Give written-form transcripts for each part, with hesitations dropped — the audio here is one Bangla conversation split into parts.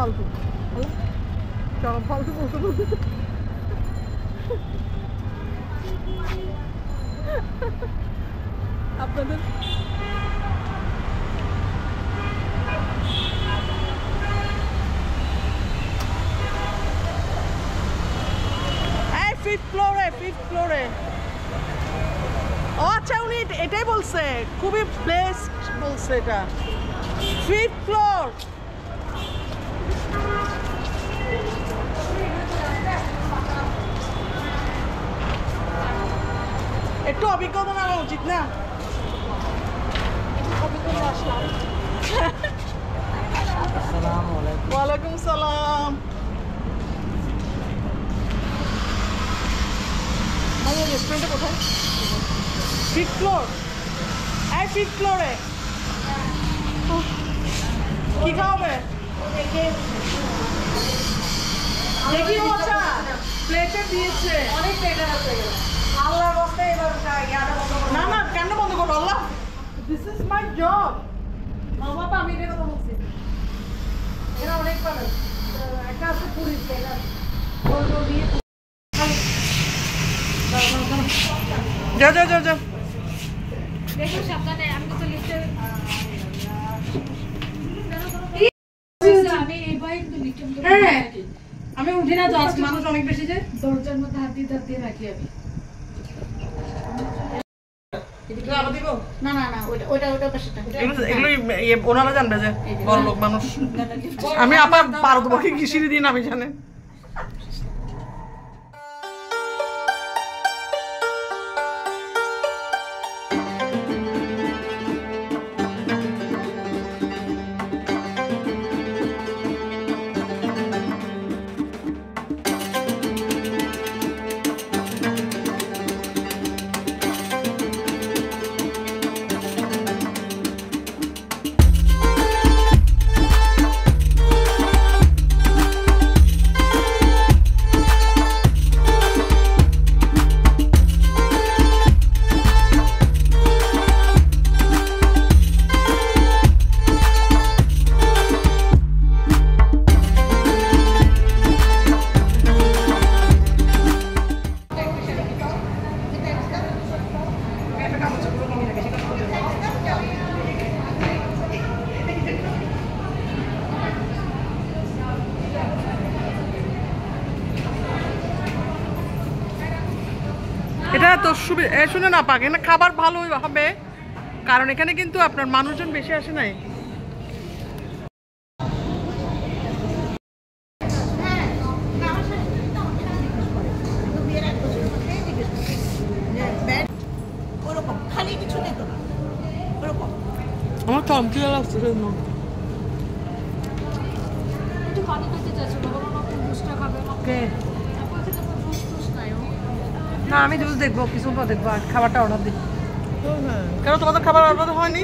ফালতু ফালতু বলতে আপনাদের ফিফথ ফ্লোরে ও আচ্ছা উনি এটাই বলছে খুবই বেস্ট বলছে এটা ফিফথ ফ্লোর একটু অভিজ্ঞতা নেওয়া উচিত না ওয়ালাইকুম সালাম রেস্টুরেন্টে কোথায় ফিফথ ফ্লোর ফিফথ ফ্লোরে কি খাওয়াবে দেখি আচ্ছা প্লেটে দিয়েছে অনেক প্লেটার আছে আল্লাহর রাস্তায় এবার না না কেন বন্ধ করবো আল্লাহ দিস ইজ মাই জব মা বাবা আমি এটা কথা বলছি এরা অনেক পারে একটা আছে পুরি প্লেটার দিয়ে যাও দেখো সাবধানে আমি তো লিফটে আমি এই বাইক তো লিফটে হ্যাঁ আমি উঠি না তো আজকে মানুষ অনেক বেশি যায় দরজার মধ্যে হাত দিয়ে রাখি আমি ওনারা জানবে যে বড় লোক মানুষ আমি আবার পারদ বকে ঘিসিয়ে দিন আমি জানে এটা তো শুনে না পাক এখানে খাবার ভালো হবে কারণ এখানে কিন্তু আপনার মানুষজন বেশি আসে নাই আমার কমতি লাগছে না আমি জুস দেখবো কিছু দেখবো আর খাবারটা অর্ডার দিই কেন তোমাদের খাবার অর্ডার হয়নি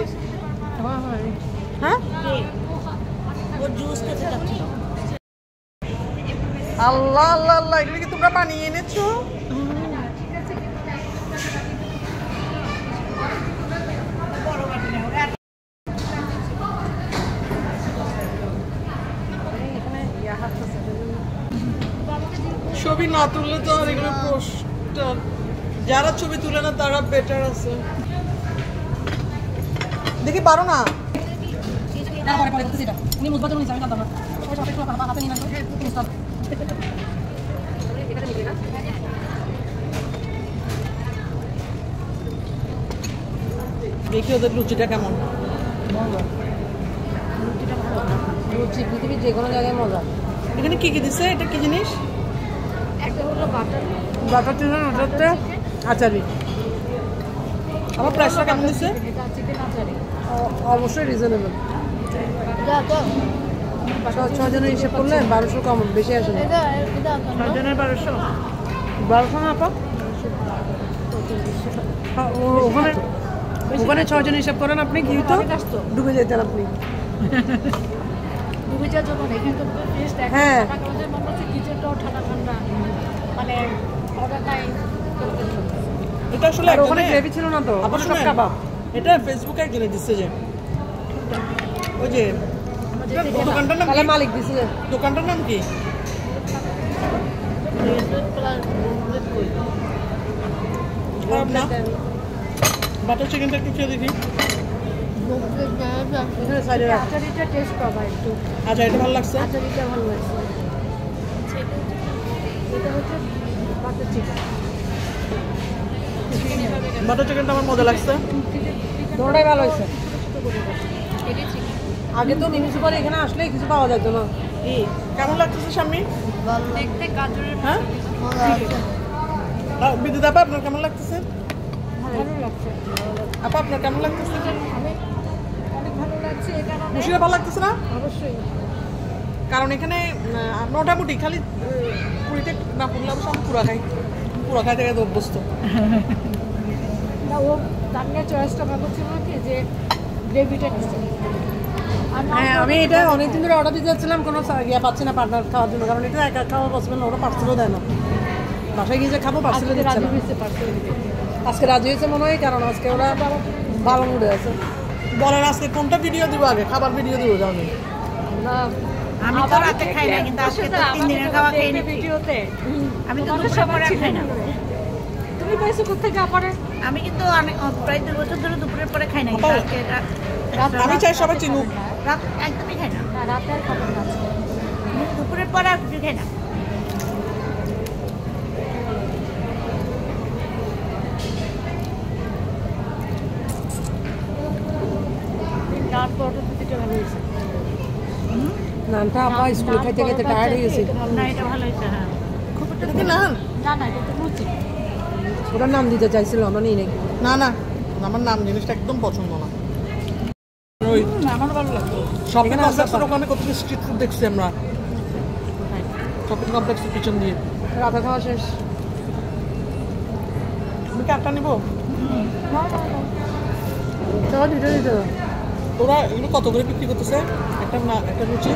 হ্যাঁ আল্লাহ আল্লাহ আল্লাহ এগুলো কি তোমরা বানিয়ে এনেছো ছবি না তুললে তো আর এগুলো পোস্টার যারা ছবি তুলে না তারা বেটার আছে দেখি পারো না দেখি ওদের লুচিটা কেমন লুচি পৃথিবীর যে কোনো জায়গায় মজা এখানে কি কি দিচ্ছে এটা কি জিনিস বাটার চিকেন ওটাতে আচারি আমার প্রাইসটা কেমন দিচ্ছে অবশ্যই রিজনেবল 6 জনের হিসেব করলে 1200 কম বেশি আসে 6 জনের 1200 না আপা ওখানে 6 জন হিসাব করেন আপনি কি তো ডুবে যেতেন আপনি ডুবে যাওয়ার জন্য এখানে তো টেস্ট হ্যাঁ কিচেনটাও ঠান্ডা ঠান্ডা মানে অর্ডার নাই এটা আসলে ওখানে গ্রেভি ছিল না তো আবার সব কাবাব এটা ফেসবুকে একজনে দিচ্ছে যে ওই যে দোকানটার নাম মালিক দিছিল দোকানটার নাম কি বাটার চিকেনটা একটু খেয়ে দেখি আচারিটা টেস্ট পাবা একটু আচ্ছা এটা ভালো লাগছে আচারিটা ভালো লাগছে এটা হচ্ছে বাটার চিকেন বাটার চিকেনটা আমার মজা লাগছে দোটাই ভালো হয়েছে আগে তো মিউনিসিপাল এখানে আসলে কিছু পাওয়া যেত না কেমন লাগতেছে স্বামী দেখতে গাজরের হ্যাঁ বিদ্যুৎ আপা আপনার কেমন লাগতেছে ভালো লাগছে আপা আপনার কেমন লাগতেছে অনেক ভালো লাগছে এই কারণে মুশিরা ভালো লাগতেছে না অবশ্যই কারণ এখানে মোটামুটি খালি পুরিতে না পুরলে সব পুরা খাই থেকে তো অভ্যস্ত না ও তার চয়েসটা ভালো ছিল কি যে গ্রেভিটা নিচ্ছে হ্যাঁ আমি এটা অনেকদিন ধরে অর্ডার দিতে যাচ্ছিলাম কোনো ইয়ে পাচ্ছি না পার্টনার খাওয়ার জন্য কারণ এটা একা খাওয়া পসিবল না ওরা পার্সেলও দেয় না বাসায় গিয়ে যে খাবো পার্সেলও দিচ্ছে না আজকে রাজি হয়েছে মনে হয় কারণ আজকে ওরা ভালো মুডে আছে বলেন আজকে কোনটা ভিডিও দিব আগে খাবার ভিডিও দিব জানি আমি তো রাতে খাই না কিন্তু আজকে তো 3 দিনের খাওয়া খাই না ভিডিওতে আমি তো দুপুরে পরে খাই না তুমি পাইছো কোথা থেকে আপারে আমি কিন্তু প্রায় 2 বছর ধরে দুপুরের পরে খাই না কিন্তু আজকে আমি চাই সবাই চিনুক রাত একদমই খাই না রাতে আর খাবার না দুপুরের পরে আর কিছু খাই না নানটা আপা স্কুলে খাইতে খাইতে টায়ার্ড হয়ে গেছে না এটা ভালো হয়েছে হ্যাঁ খুব একটা নান না এটা তো লুচি ওটার নাম দিতে চাইছিল আমরা নিই নাকি না না আমার নাম জিনিসটা একদম পছন্দ না ওই আমার ভালো লাগতো শপিং কমপ্লেক্সের ওখানে কত স্ট্রিট ফুড দেখছি আমরা শপিং কমপ্লেক্সের পিছন দিয়ে রাতে খাওয়া শেষ তুমি কি একটা নিবো চলো দিতে ওরা এগুলো কত করে বিক্রি করতেছে একটা লুচি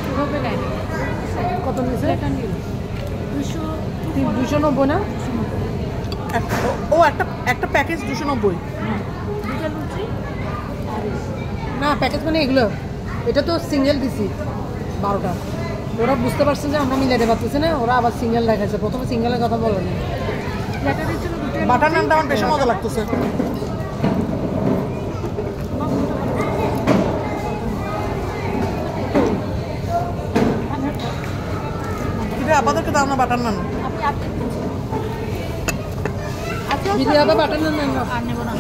কীভাবে নেয় কত নিয়েছে 290 না ও একটা প্যাকেজ 290 না প্যাকেজ মানে এগুলো এটা তো সিঙ্গেল দিছি 12টা ওরা বুঝতে পারছে যে আমরা মিলাতে পারতেছি না ওরা আবার সিঙ্গেল দেখাচ্ছে প্রথমে সিঙ্গেলের কথা বলেনি বাটার নানটা আমার বেশি মজা লাগতেছে আপনাদেরকে দাও না বাটার নান বাটার নান নেব না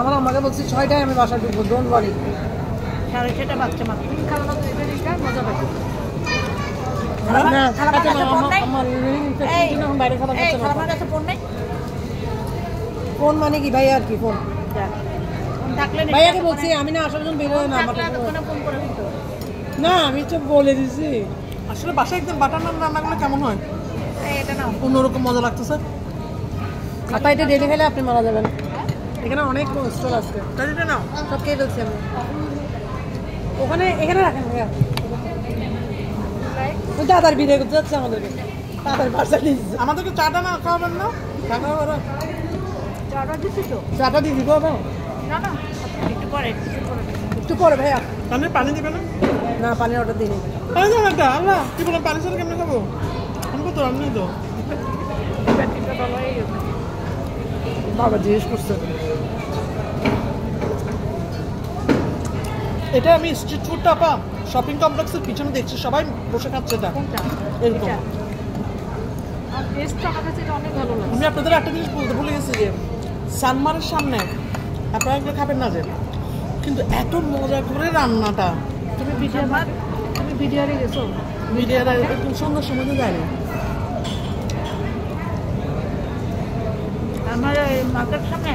আমার আমাকে বলছি 6টায় আমি বাসায় ঢুকবো ডোন্ট ওয়ারি 6:30 বাচ্চা মাত্র খাওয়া মজা পাবে ফোন মানে কি ভাই আর কি ফোন ভাইয়াকে বলছি আমি না আসার জন্য বেরোয় না না আমি তো বলে দিছি আসলে বাসায় একদম বাটার নান রান্না করলে কেমন হয় এটা না অন্যরকম মজা লাগতেছে আপা এটা ডেলি খেলে আপনি মারা যাবেন এখানে অনেক স্টল আছে এটা নাও সব খেয়ে ফেলছি আমি ওখানে এখানে রাখেন ভাইয়া দাদার বিদায় করতে যাচ্ছে আমাদেরকে দাদার বাসা দিচ্ছে আমাদেরকে চাটা না খাওয়াবেন না চাটা দিয়ে দিব না না একটু পরে ভাইয়া পানি দিবে না না পানি অর্ডার দিই আল্লাহ কি বলেন পানি ছাড়া কেমন খাবো আমি তো রান্না তো বাবা জিজ্ঞেস করছে এটা আমি স্ট্রিট ফুডটা পা শপিং কমপ্লেক্সের পিছনে দেখছি সবাই বসে খাচ্ছে এটা এরকম আমি আপনাদের একটা জিনিস বলতে ভুলে গেছি যে সানমারের সামনে আপনারা এগুলো খাবেন না যে কিন্তু এত মজা করে রান্নাটা তুমি ভিডিওরে গেছো ভিডিওরে একদম সন্ধ্যার সময় তো যায়নি আমার মার্কেট সামনে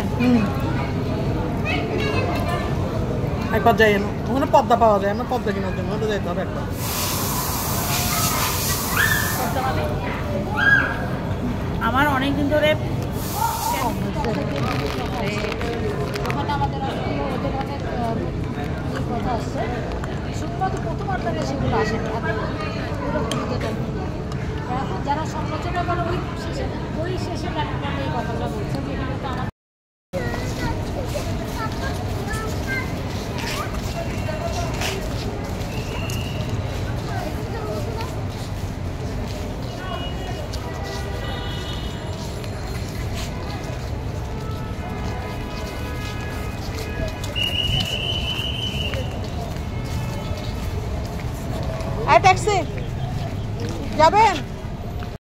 একবার যাই না ওখানে পদ্মা পাওয়া যায় আমরা পদ্মা কেনার জন্য ওটা যাইতে হবে একবার আমার অনেকদিন ধরে আমাদের কথা আসছে শুধুমাত্র প্রথমবার সেগুলো আসে যারা সমালোচনা করে ওই শেষে এই কথাটা বলছে যেগুলো তো আমার ট্যাক্সি যাবেন?